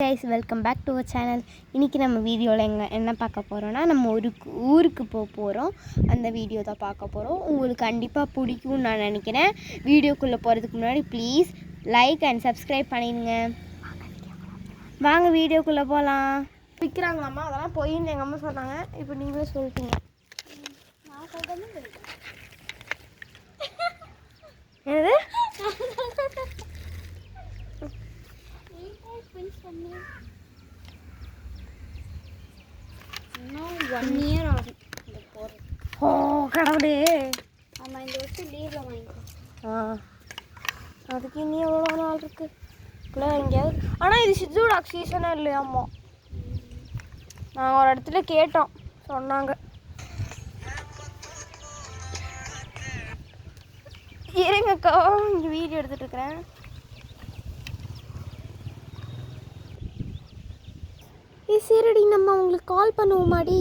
guys, welcome back to our channel. இன்னைக்கு நம்ம வீடியோல என்ன பார்க்க போறோம்னா நம்ம ஊருக்கு போறோம். அந்த வீடியோ தான் பார்க்க போறோம். உங்களுக்கு கண்டிப்பா பிடிக்கும்னு நான் நினைக்கிறேன். வீடியோக்குள்ள போறதுக்கு முன்னாடி ப்ளீஸ் லைக் and subscribe பண்ணிடுங்க. வாங்க வீடியோக்குள்ள போலாம். விக்கிறாங்களாமா அதெல்லாம் போயின்னு எங்க அம்மா சொன்னாங்க. இப்போ நீங்களே சொல்லிட்டீங்க. நான் சொல்றேன். என்னது? இன்னும் 1 year ஆகும் இந்த போர். ஓ கடவுளே. ஆமாம், இந்த வருஷம் லீவில் வாங்கிக்கோ. அதுக்கு இன்னும் எவ்வளோ நாள் இருக்கு இல்லை எங்கேயாவது. ஆனால் இது சிஜுடாக் சீசனே இல்லையாம்மா. நாங்கள் ஒரு இடத்துல கேட்டோம், சொன்னாங்க. இருங்கக்கா, இங்கே வீடியோ எடுத்துகிட்டு இருக்கிறேன். சரிடி, நம்ம உங்களுக்கு கால் பண்ணுவோமாடி?